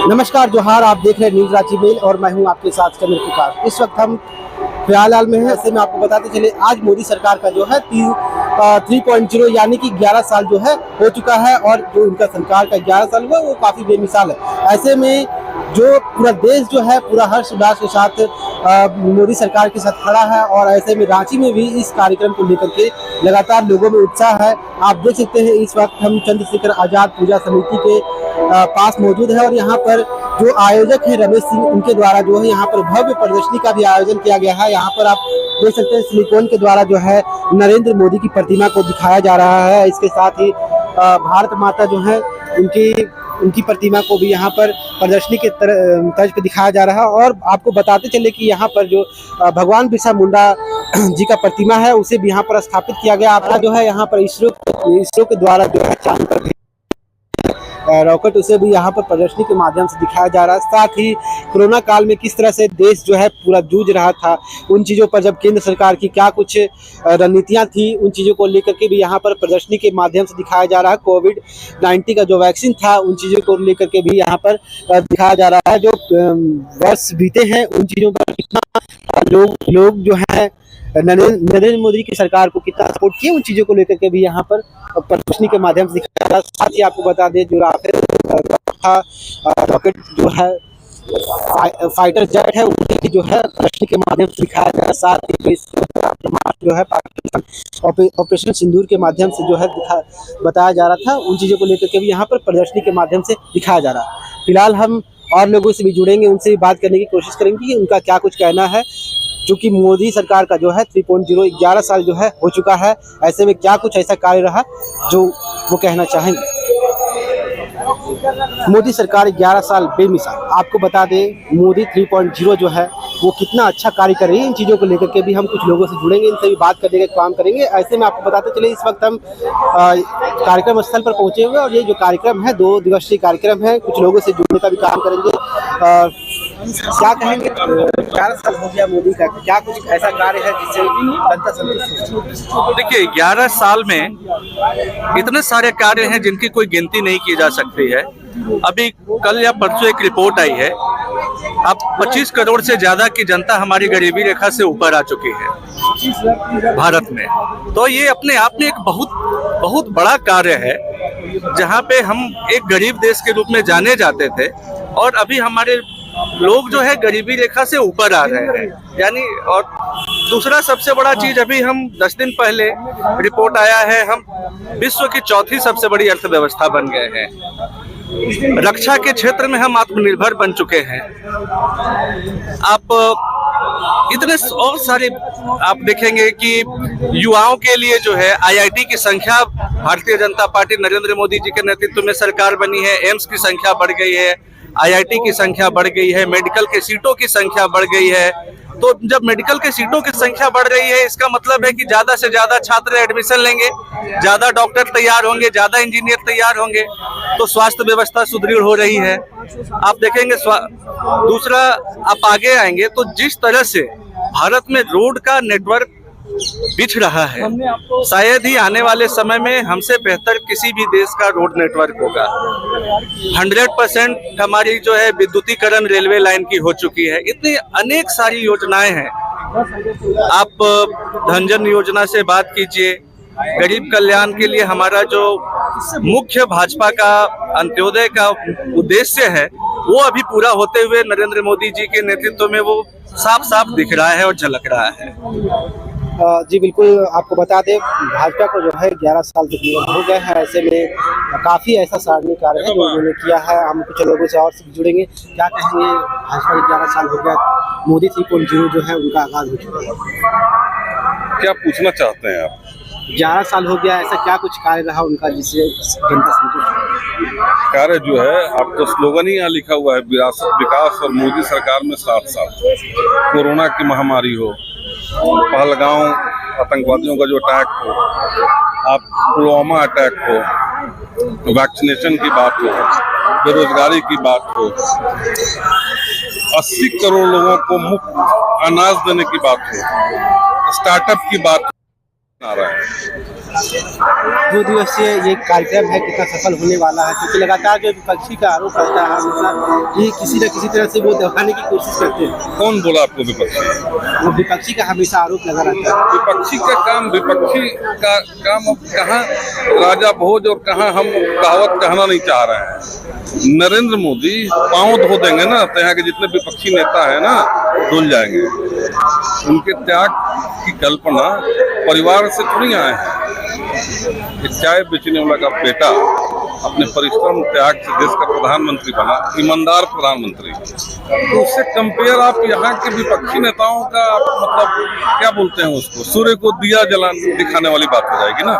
नमस्कार जोहार, आप देख रहे हैं न्यूज रांची मेल और मैं हूं आपके साथ चंद्र प्रकाश। इस वक्त हम प्रयागराज में हैं। ऐसे में आपको बताते चले आज मोदी सरकार का जो है 3.0 यानी कि 11 साल जो है हो चुका है और जो उनका सरकार का 11 साल हुआ वो काफ़ी बेमिसाल है। ऐसे में जो पूरा देश जो है पूरा हर्ष उल्लास के साथ मोदी सरकार के साथ खड़ा है और ऐसे में रांची में भी इस कार्यक्रम को लेकर के लगातार लोगों में उत्साह है। आप देख सकते हैं इस वक्त हम चंद्रशेखर आजाद पूजा समिति के पास मौजूद है और यहाँ पर जो आयोजक है रमेश सिंह, उनके द्वारा जो है यहाँ पर भव्य प्रदर्शनी का भी आयोजन किया गया है। यहाँ पर आप देख सकते हैं सिलिकॉन के द्वारा जो है नरेंद्र मोदी की प्रतिमा को दिखाया जा रहा है। इसके साथ ही भारत माता जो है उनकी प्रतिमा को भी यहाँ पर प्रदर्शनी के तर्ज पे दिखाया जा रहा है। और आपको बताते चले कि यहाँ पर जो भगवान बिरसा मुंडा जी का प्रतिमा है उसे भी यहाँ पर स्थापित किया गया। आपका जो है यहाँ पर इसरो के द्वारा जो है चांद पर रॉकेट उसे भी यहाँ पर प्रदर्शनी के माध्यम से दिखाया जा रहा है। साथ ही कोरोना काल में किस तरह से देश जो है पूरा जूझ रहा था, उन चीज़ों पर जब केंद्र सरकार की क्या कुछ रणनीतियाँ थी, उन चीज़ों को लेकर के भी यहाँ पर प्रदर्शनी के माध्यम से दिखाया जा रहा है। कोविड-19 का जो वैक्सीन था उन चीज़ों को लेकर के भी यहाँ पर दिखाया जा रहा है। जो वर्ष बीते हैं उन चीज़ों पर कितना लोग जो है नरेंद्र मोदी की सरकार को कितना सपोर्ट किया, उन चीज़ों को लेकर के भी यहाँ पर प्रदर्शनी के माध्यम से दिखाया जा रहा है। साथ ही आपको बता दें जो राफेल रॉकेट जो है फाइटर जेट है उनकी जो है प्रदर्शनी के माध्यम से दिखाया जा रहा है। साथ ही जो है पाकिस्तान ऑपरेशन सिंदूर के माध्यम से जो है बताया जा रहा था, उन चीज़ों को लेकर के भी यहाँ पर प्रदर्शनी के माध्यम से दिखाया जा रहा है। फिलहाल हम और लोगों से भी जुड़ेंगे, उनसे भी बात करने की कोशिश करेंगे कि उनका क्या कुछ कहना है। क्योंकि मोदी सरकार का जो है 3.0 11 साल जो है हो चुका है, ऐसे में क्या कुछ ऐसा कार्य रहा जो वो कहना चाहेंगे। मोदी सरकार 11 साल बेमिसाल। आपको बता दें मोदी 3.0 जो है वो कितना अच्छा कार्य कर रही है, इन चीज़ों को लेकर के भी हम कुछ लोगों से जुड़ेंगे, इनसे भी बात करने का काम करेंगे। ऐसे में आपको बताते चले इस वक्त हम कार्यक्रम स्थल पर पहुंचे हुए और ये जो कार्यक्रम है 2 दिवसीय कार्यक्रम है, कुछ लोगों से जुड़ने का भी काम करेंगे। क्या कहेंगे 11 साल हो गया मोदी का, क्या कुछ ऐसा कार्य है जिससे जनता संतुष्ट हो? देखिए 11 साल में इतने सारे कार्य हैं जिनकी कोई गिनती नहीं की जा सकती है। अभी कल या परसों एक रिपोर्ट आई है, अब 25 करोड़ से ज्यादा की जनता हमारी गरीबी रेखा से ऊपर आ चुकी है भारत में। तो ये अपने आप में एक बहुत बड़ा कार्य है, जहाँ पे हम एक गरीब देश के रूप में जाने जाते थे और अभी हमारे लोग जो है गरीबी रेखा से ऊपर आ रहे हैं। यानी और दूसरा सबसे बड़ा चीज, अभी हम 10 दिन पहले रिपोर्ट आया है, हम विश्व की 4थी सबसे बड़ी अर्थव्यवस्था बन गए हैं। रक्षा के क्षेत्र में हम आत्मनिर्भर बन चुके हैं। आप इतने और सारे आप देखेंगे कि युवाओं के लिए जो है IIT की संख्या, भारतीय जनता पार्टी नरेंद्र मोदी जी के नेतृत्व में सरकार बनी है, एम्स की संख्या बढ़ गई है, IIT की संख्या बढ़ गई है, मेडिकल के सीटों की संख्या बढ़ गई है। तो जब मेडिकल के सीटों की संख्या बढ़ रही है, इसका मतलब है कि ज्यादा से ज्यादा छात्र एडमिशन लेंगे, ज्यादा डॉक्टर तैयार होंगे, ज्यादा इंजीनियर तैयार होंगे, तो स्वास्थ्य व्यवस्था सुदृढ़ हो रही है। आप देखेंगे दूसरा आप आगे आएंगे तो जिस तरह से भारत में रोड का नेटवर्क बिछ रहा है, शायद ही आने वाले समय में हमसे बेहतर किसी भी देश का रोड नेटवर्क होगा। 100% हमारी जो है विद्युतीकरण रेलवे लाइन की हो चुकी है। इतनी अनेक सारी योजनाएं हैं। आप धनजन योजना से बात कीजिए, गरीब कल्याण के लिए हमारा जो मुख्य भाजपा का अंत्योदय का उद्देश्य है वो अभी पूरा होते हुए नरेंद्र मोदी जी के नेतृत्व में वो साफ साफ दिख रहा है और झलक रहा है। जी बिल्कुल, आपको बता दें भाजपा को जो है 11 साल तकरीबन हो गए हैं। ऐसे में काफ़ी ऐसा सराहनीय कार्य है जो उन्होंने किया है। हम कुछ लोगों से और से जुड़ेंगे। क्या कहेंगे, भाजपा के 11 साल हो गया, मोदी 3.0 जो है उनका आगाज हो चुका है। क्या पूछना चाहते हैं आप? 11 साल हो गया, ऐसा क्या कुछ कार्य रहा उनका जिससे जनता संतुष्ट? कार्य जो है, आप तो स्लोगन ही यहाँ लिखा हुआ है, विरासत विकास और मोदी सरकार में 7 साल। कोरोना की महामारी हो, पहलगांव आतंकवादियों का जो अटैक हो, आप पुलवामा अटैक हो, वैक्सीनेशन की बात हो, बेरोजगारी की बात हो, 80 करोड़ लोगों को मुफ्त अनाज देने की बात हो, स्टार्टअप की बात आ रहा है। 2 दिवसीय ये कार्यक्रम है कितना सफल होने वाला है, क्योंकि लगातार जो विपक्षी का आरोप रहता है हमेशा ये किसी न किसी तरह से वो दबाने की कोशिश करते हैं। कौन बोला आपको विपक्षी? वो विपक्षी का हमेशा आरोप लगा रहता है। विपक्षी का काम अब कहाँ राजा भोज और कहाँ हम कहावत कहना नहीं चाह रहे हैं। नरेंद्र मोदी पांव धो देंगे ना तो यहाँ के जितने विपक्षी नेता है ना धुल जाएंगे। उनके त्याग की कल्पना परिवार से थोड़ी आए हैं। एक चाय बेचने वाला का बेटा अपने परिश्रम त्याग से देश का प्रधानमंत्री बना, ईमानदार प्रधानमंत्री। तो उससे कंपेयर आप यहाँ के विपक्षी नेताओं का मतलब क्या बोलते हैं उसको, सूर्य को दिया जलाने दिखाने वाली बात हो जाएगी ना।